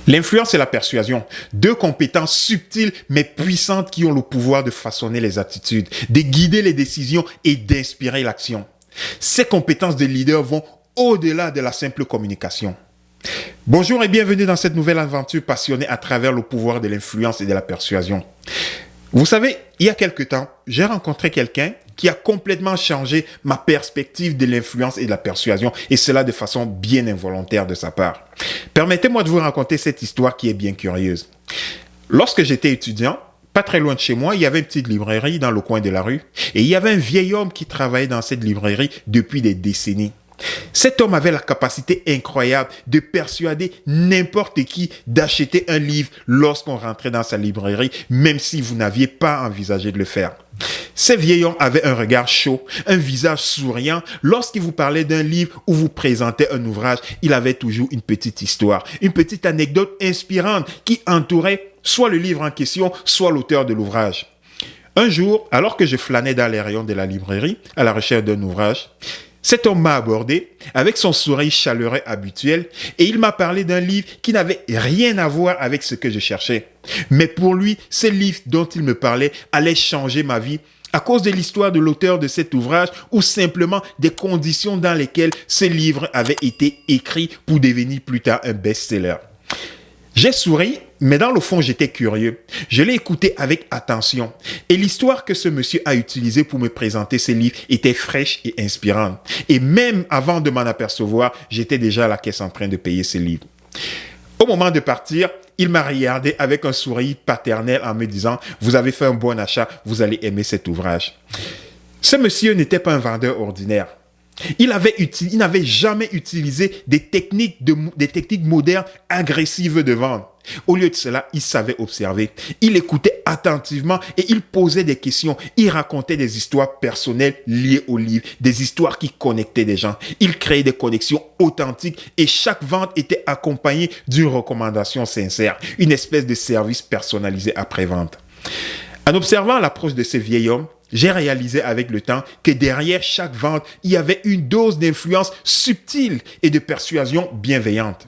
L'influence et la persuasion, deux compétences subtiles mais puissantes qui ont le pouvoir de façonner les attitudes, de guider les décisions et d'inspirer l'action. Ces compétences de leader vont au-delà de la simple communication. Bonjour et bienvenue dans cette nouvelle aventure passionnée à travers le pouvoir de l'influence et de la persuasion. Vous savez, il y a quelque temps, j'ai rencontré quelqu'un qui a complètement changé ma perspective de l'influence et de la persuasion, et cela de façon bien involontaire de sa part. Permettez-moi de vous raconter cette histoire qui est bien curieuse. Lorsque j'étais étudiant, pas très loin de chez moi, il y avait une petite librairie dans le coin de la rue, et il y avait un vieil homme qui travaillait dans cette librairie depuis des décennies. Cet homme avait la capacité incroyable de persuader n'importe qui d'acheter un livre lorsqu'on rentrait dans sa librairie, même si vous n'aviez pas envisagé de le faire. Ce vieil homme avait un regard chaud, un visage souriant. Lorsqu'il vous parlait d'un livre ou vous présentait un ouvrage, il avait toujours une petite histoire, une petite anecdote inspirante qui entourait soit le livre en question, soit l'auteur de l'ouvrage. Un jour, alors que je flânais dans les rayons de la librairie à la recherche d'un ouvrage, cet homme m'a abordé avec son sourire chaleureux habituel et il m'a parlé d'un livre qui n'avait rien à voir avec ce que je cherchais. Mais pour lui, ce livre dont il me parlait allait changer ma vie à cause de l'histoire de l'auteur de cet ouvrage ou simplement des conditions dans lesquelles ce livre avait été écrit pour devenir plus tard un best-seller. J'ai souri, mais dans le fond, j'étais curieux. Je l'ai écouté avec attention. Et l'histoire que ce monsieur a utilisée pour me présenter ce livre était fraîche et inspirante. Et même avant de m'en apercevoir, j'étais déjà à la caisse en train de payer ce livre. Au moment de partir, il m'a regardé avec un sourire paternel en me disant « Vous avez fait un bon achat, vous allez aimer cet ouvrage. » Ce monsieur n'était pas un vendeur ordinaire. Il n'avait jamais utilisé des techniques modernes agressives de vente. Au lieu de cela, il savait observer. Il écoutait attentivement et il posait des questions. Il racontait des histoires personnelles liées au livre, des histoires qui connectaient des gens. Il créait des connexions authentiques et chaque vente était accompagnée d'une recommandation sincère, une espèce de service personnalisé après-vente. En observant l'approche de ce vieil homme, j'ai réalisé avec le temps que derrière chaque vente, il y avait une dose d'influence subtile et de persuasion bienveillante.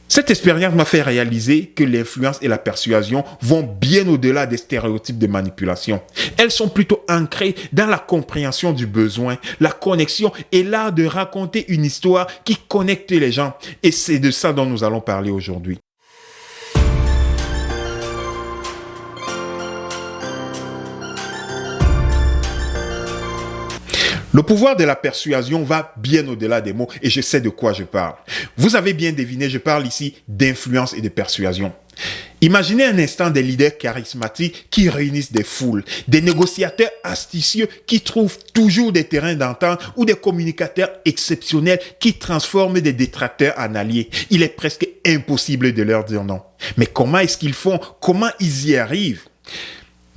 Cette expérience m'a fait réaliser que l'influence et la persuasion vont bien au-delà des stéréotypes de manipulation. Elles sont plutôt ancrées dans la compréhension du besoin, la connexion et l'art de raconter une histoire qui connecte les gens. Et c'est de ça dont nous allons parler aujourd'hui. Le pouvoir de la persuasion va bien au-delà des mots et je sais de quoi je parle. Vous avez bien deviné, je parle ici d'influence et de persuasion. Imaginez un instant des leaders charismatiques qui réunissent des foules, des négociateurs astucieux qui trouvent toujours des terrains d'entente ou des communicateurs exceptionnels qui transforment des détracteurs en alliés. Il est presque impossible de leur dire non. Mais comment est-ce qu'ils font? Comment ils y arrivent?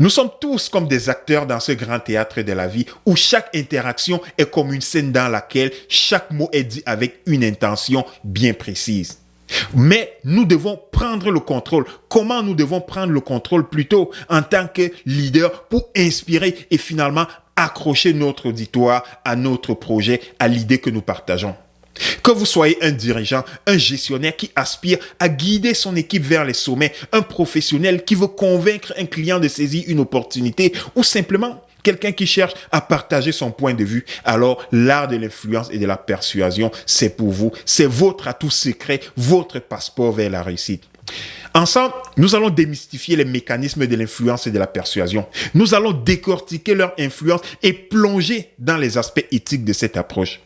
Nous sommes tous comme des acteurs dans ce grand théâtre de la vie où chaque interaction est comme une scène dans laquelle chaque mot est dit avec une intention bien précise. Mais nous devons prendre le contrôle. Comment nous devons prendre le contrôle plutôt en tant que leader pour inspirer et finalement accrocher notre auditoire à notre projet, à l'idée que nous partageons? Que vous soyez un dirigeant, un gestionnaire qui aspire à guider son équipe vers les sommets, un professionnel qui veut convaincre un client de saisir une opportunité ou simplement quelqu'un qui cherche à partager son point de vue, alors l'art de l'influence et de la persuasion, c'est pour vous, c'est votre atout secret, votre passeport vers la réussite. Ensemble, nous allons démystifier les mécanismes de l'influence et de la persuasion. Nous allons décortiquer leur influence et plonger dans les aspects éthiques de cette approche.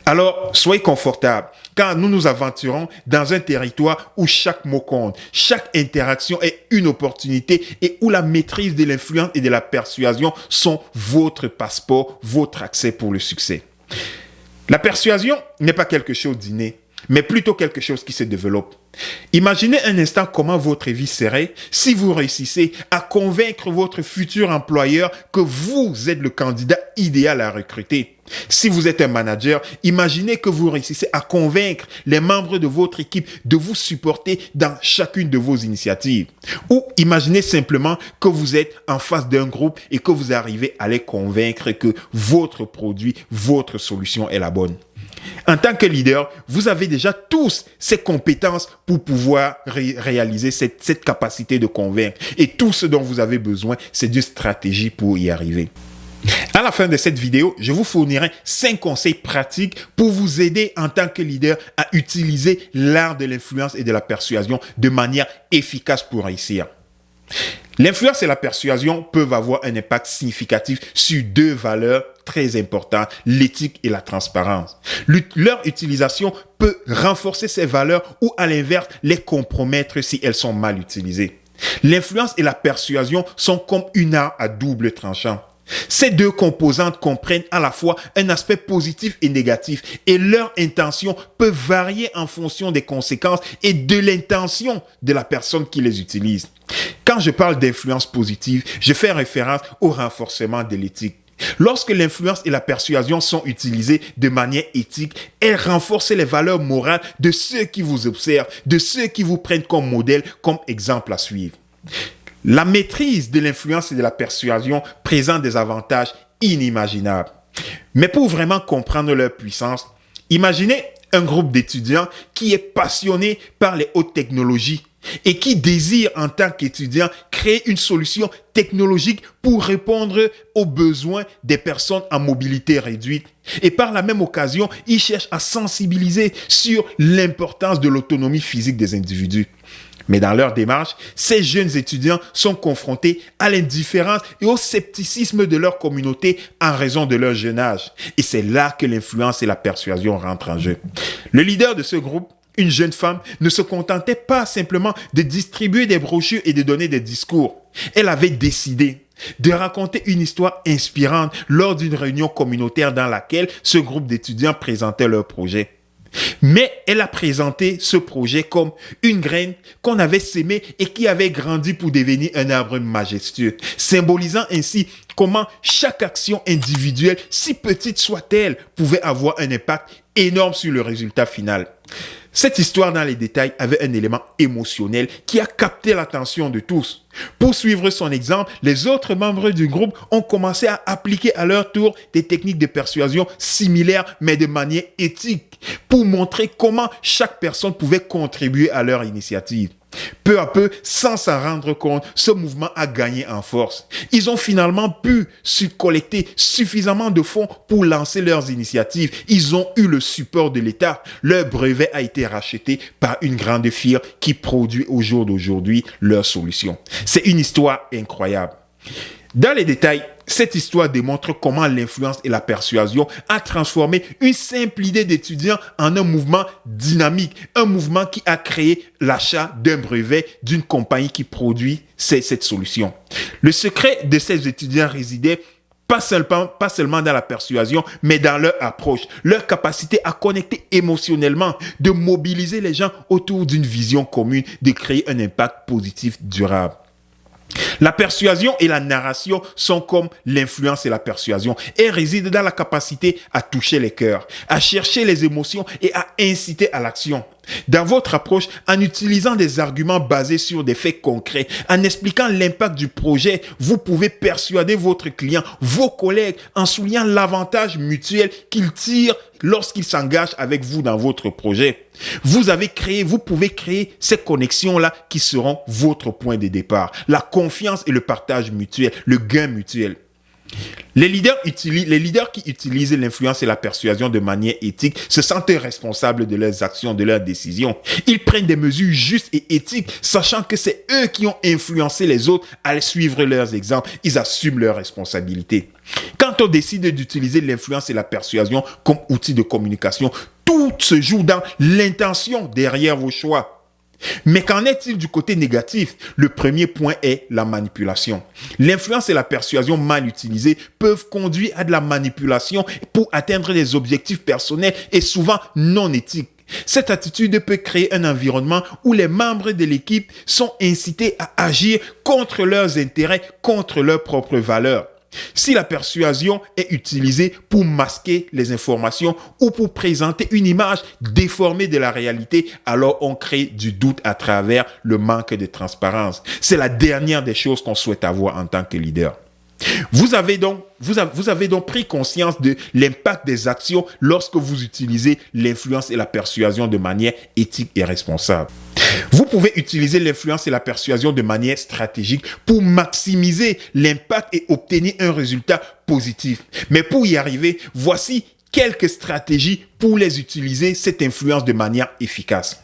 Alors, soyez confortables, car nous nous aventurons dans un territoire où chaque mot compte, chaque interaction est une opportunité et où la maîtrise de l'influence et de la persuasion sont votre passeport, votre accès pour le succès. La persuasion n'est pas quelque chose d'inné, mais plutôt quelque chose qui se développe. Imaginez un instant comment votre vie serait si vous réussissez à convaincre votre futur employeur que vous êtes le candidat idéal à recruter. Si vous êtes un manager, imaginez que vous réussissez à convaincre les membres de votre équipe de vous supporter dans chacune de vos initiatives. Ou imaginez simplement que vous êtes en face d'un groupe et que vous arrivez à les convaincre que votre produit, votre solution est la bonne. En tant que leader, vous avez déjà tous ces compétences pour pouvoir réaliser cette capacité de convaincre. Et tout ce dont vous avez besoin, c'est d'une stratégie pour y arriver. À la fin de cette vidéo, je vous fournirai 5 conseils pratiques pour vous aider en tant que leader à utiliser l'art de l'influence et de la persuasion de manière efficace pour réussir. L'influence et la persuasion peuvent avoir un impact significatif sur 2 valeurs très importantes, l'éthique et la transparence. Leur utilisation peut renforcer ces valeurs ou à l'inverse les compromettre si elles sont mal utilisées. L'influence et la persuasion sont comme une arme à double tranchant. Ces 2 composantes comprennent à la fois un aspect positif et négatif et leur intention peut varier en fonction des conséquences et de l'intention de la personne qui les utilise. Quand je parle d'influence positive, je fais référence au renforcement de l'éthique. Lorsque l'influence et la persuasion sont utilisées de manière éthique, elles renforcent les valeurs morales de ceux qui vous observent, de ceux qui vous prennent comme modèle, comme exemple à suivre. La maîtrise de l'influence et de la persuasion présente des avantages inimaginables. Mais pour vraiment comprendre leur puissance, imaginez un groupe d'étudiants qui est passionné par les hautes technologies et qui désire en tant qu'étudiant créer une solution technologique pour répondre aux besoins des personnes à mobilité réduite. Et par la même occasion, ils cherchent à sensibiliser sur l'importance de l'autonomie physique des individus. Mais dans leur démarche, ces jeunes étudiants sont confrontés à l'indifférence et au scepticisme de leur communauté en raison de leur jeune âge. Et c'est là que l'influence et la persuasion rentrent en jeu. Le leader de ce groupe, une jeune femme, ne se contentait pas simplement de distribuer des brochures et de donner des discours. Elle avait décidé de raconter une histoire inspirante lors d'une réunion communautaire dans laquelle ce groupe d'étudiants présentait leur projet. Mais elle a présenté ce projet comme une graine qu'on avait sémée et qui avait grandi pour devenir un arbre majestueux, symbolisant ainsi comment chaque action individuelle, si petite soit-elle, pouvait avoir un impact énorme sur le résultat final. Cette histoire dans les détails avait un élément émotionnel qui a capté l'attention de tous. Pour suivre son exemple, les autres membres du groupe ont commencé à appliquer à leur tour des techniques de persuasion similaires mais de manière éthique pour montrer comment chaque personne pouvait contribuer à leur initiative. Peu à peu, sans s'en rendre compte, ce mouvement a gagné en force. Ils ont finalement pu collecter suffisamment de fonds pour lancer leurs initiatives. Ils ont eu le support de l'État. Leur brevet a été racheté par une grande firme qui produit au jour d'aujourd'hui leurs solutions. C'est une histoire incroyable. Dans les détails, cette histoire démontre comment l'influence et la persuasion a transformé une simple idée d'étudiant en un mouvement dynamique, un mouvement qui a créé l'achat d'un brevet d'une compagnie qui produit cette solution. Le secret de ces étudiants résidait pas seulement dans la persuasion, mais dans leur approche, leur capacité à connecter émotionnellement, de mobiliser les gens autour d'une vision commune, de créer un impact positif durable. La persuasion et la narration sont comme l'influence et la persuasion. Elles résident dans la capacité à toucher les cœurs, à chercher les émotions et à inciter à l'action. Dans votre approche, en utilisant des arguments basés sur des faits concrets, en expliquant l'impact du projet, vous pouvez persuader votre client, vos collègues, en soulignant l'avantage mutuel qu'ils tirent lorsqu'ils s'engagent avec vous dans votre projet. Vous pouvez créer ces connexions-là qui seront votre point de départ. La confiance et le partage mutuel, le gain mutuel. Les leaders qui utilisent l'influence et la persuasion de manière éthique se sentent responsables de leurs actions, de leurs décisions. Ils prennent des mesures justes et éthiques, sachant que c'est eux qui ont influencé les autres à suivre leurs exemples. Ils assument leurs responsabilités. Quand on décide d'utiliser l'influence et la persuasion comme outil de communication, tout se joue dans l'intention derrière vos choix. Mais qu'en est-il du côté négatif? Le premier point est la manipulation. L'influence et la persuasion mal utilisées peuvent conduire à de la manipulation pour atteindre des objectifs personnels et souvent non éthiques. Cette attitude peut créer un environnement où les membres de l'équipe sont incités à agir contre leurs intérêts, contre leurs propres valeurs. Si la persuasion est utilisée pour masquer les informations ou pour présenter une image déformée de la réalité, alors on crée du doute à travers le manque de transparence. C'est la dernière des choses qu'on souhaite avoir en tant que leader. Vous avez donc pris conscience de l'impact des actions lorsque vous utilisez l'influence et la persuasion de manière éthique et responsable. Vous pouvez utiliser l'influence et la persuasion de manière stratégique pour maximiser l'impact et obtenir un résultat positif. Mais pour y arriver, voici quelques stratégies pour les utiliser, cette influence de manière efficace.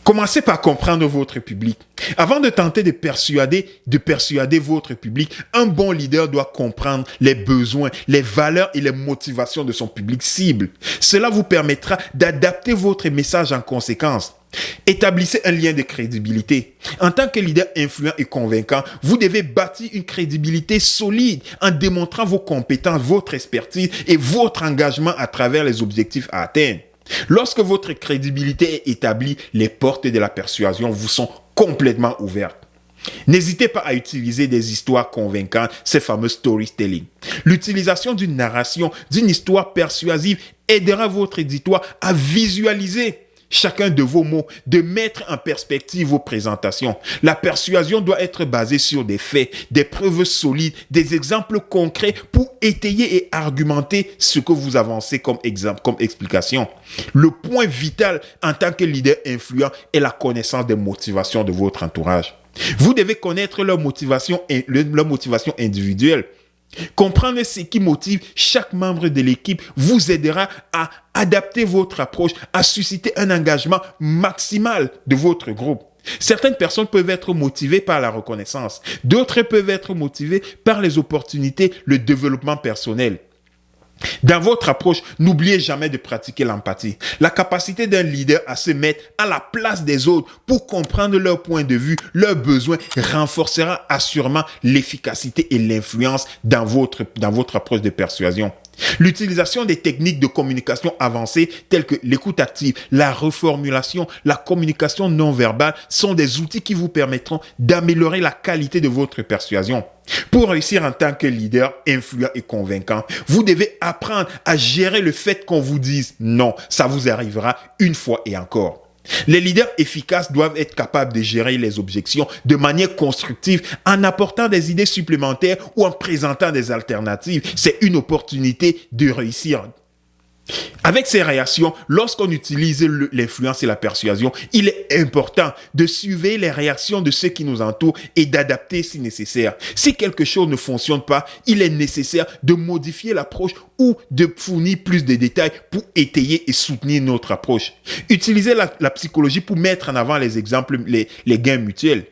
Commencez par comprendre votre public. Avant de tenter de persuader votre public, un bon leader doit comprendre les besoins, les valeurs et les motivations de son public cible. Cela vous permettra d'adapter votre message en conséquence. Établissez un lien de crédibilité. En tant que leader influent et convaincant, vous devez bâtir une crédibilité solide en démontrant vos compétences, votre expertise et votre engagement à travers les objectifs à atteindre. Lorsque votre crédibilité est établie, les portes de la persuasion vous sont complètement ouvertes. N'hésitez pas à utiliser des histoires convaincantes, ces fameux storytelling. L'utilisation d'une narration, d'une histoire persuasive aidera votre éditoire à visualiser chacun de vos mots, de mettre en perspective vos présentations. La persuasion doit être basée sur des faits, des preuves solides, des exemples concrets pour étayer et argumenter ce que vous avancez comme exemple, comme explication. Le point vital en tant que leader influent est la connaissance des motivations de votre entourage. Vous devez connaître leur motivation individuelle. Comprendre ce qui motive chaque membre de l'équipe vous aidera à adapter votre approche, à susciter un engagement maximal de votre groupe. Certaines personnes peuvent être motivées par la reconnaissance, d'autres peuvent être motivées par les opportunités, le développement personnel. Dans votre approche, n'oubliez jamais de pratiquer l'empathie. La capacité d'un leader à se mettre à la place des autres pour comprendre leur point de vue, leurs besoins, renforcera assurément l'efficacité et l'influence dans votre approche de persuasion. L'utilisation des techniques de communication avancées telles que l'écoute active, la reformulation, la communication non verbale sont des outils qui vous permettront d'améliorer la qualité de votre persuasion. Pour réussir en tant que leader influent et convaincant, vous devez apprendre à gérer le fait qu'on vous dise non. Ça vous arrivera une fois et encore. Les leaders efficaces doivent être capables de gérer les objections de manière constructive en apportant des idées supplémentaires ou en présentant des alternatives. C'est une opportunité de réussir. Avec ces réactions, lorsqu'on utilise l'influence et la persuasion, il est important de suivre les réactions de ceux qui nous entourent et d'adapter si nécessaire. Si quelque chose ne fonctionne pas, il est nécessaire de modifier l'approche ou de fournir plus de détails pour étayer et soutenir notre approche. Utilisez la psychologie pour mettre en avant les exemples, les gains mutuels.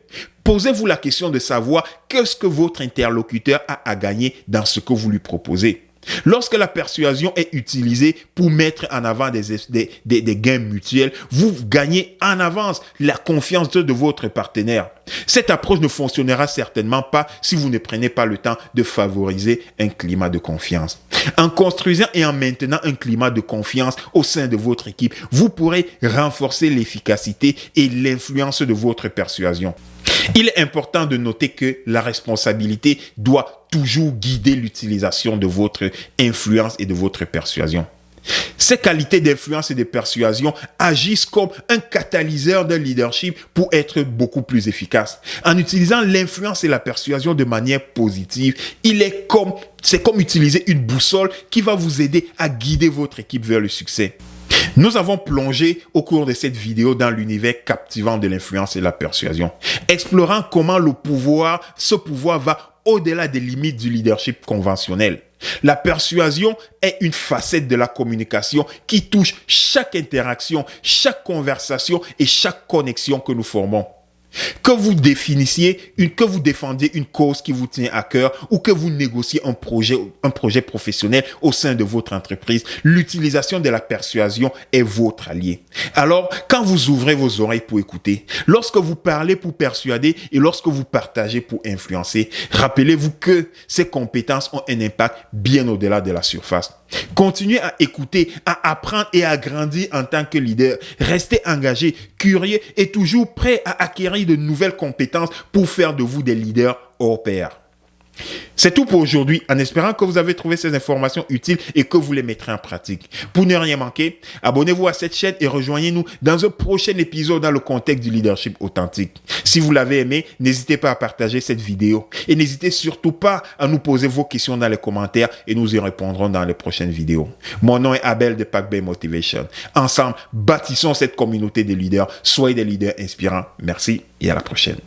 Posez-vous la question de savoir qu'est-ce que votre interlocuteur a à gagner dans ce que vous lui proposez. Lorsque la persuasion est utilisée pour mettre en avant des gains mutuels, vous gagnez en avance la confiance de votre partenaire. Cette approche ne fonctionnera certainement pas si vous ne prenez pas le temps de favoriser un climat de confiance. En construisant et en maintenant un climat de confiance au sein de votre équipe, vous pourrez renforcer l'efficacité et l'influence de votre persuasion. Il est important de noter que la responsabilité doit toujours guider l'utilisation de votre influence et de votre persuasion. Ces qualités d'influence et de persuasion agissent comme un catalyseur de leadership pour être beaucoup plus efficace. En utilisant l'influence et la persuasion de manière positive, c'est comme utiliser une boussole qui va vous aider à guider votre équipe vers le succès. Nous avons plongé au cours de cette vidéo dans l'univers captivant de l'influence et de la persuasion, explorant comment ce pouvoir va au-delà des limites du leadership conventionnel. La persuasion est une facette de la communication qui touche chaque interaction, chaque conversation et chaque connexion que nous formons. Que vous défendiez une cause qui vous tient à cœur ou que vous négociez un projet professionnel au sein de votre entreprise, l'utilisation de la persuasion est votre allié. Alors, quand vous ouvrez vos oreilles pour écouter, lorsque vous parlez pour persuader et lorsque vous partagez pour influencer, rappelez-vous que ces compétences ont un impact bien au-delà de la surface. Continuez à écouter, à apprendre et à grandir en tant que leader. Restez engagé, curieux et toujours prêt à acquérir de nouvelles compétences pour faire de vous des leaders hors pair. C'est tout pour aujourd'hui, en espérant que vous avez trouvé ces informations utiles et que vous les mettrez en pratique. Pour ne rien manquer, abonnez-vous à cette chaîne et rejoignez-nous dans un prochain épisode dans le contexte du leadership authentique. Si vous l'avez aimé, n'hésitez pas à partager cette vidéo et n'hésitez surtout pas à nous poser vos questions dans les commentaires et nous y répondrons dans les prochaines vidéos. Mon nom est Abel de Pack Bay Motivation. Ensemble, bâtissons cette communauté de leaders. Soyez des leaders inspirants. Merci et à la prochaine.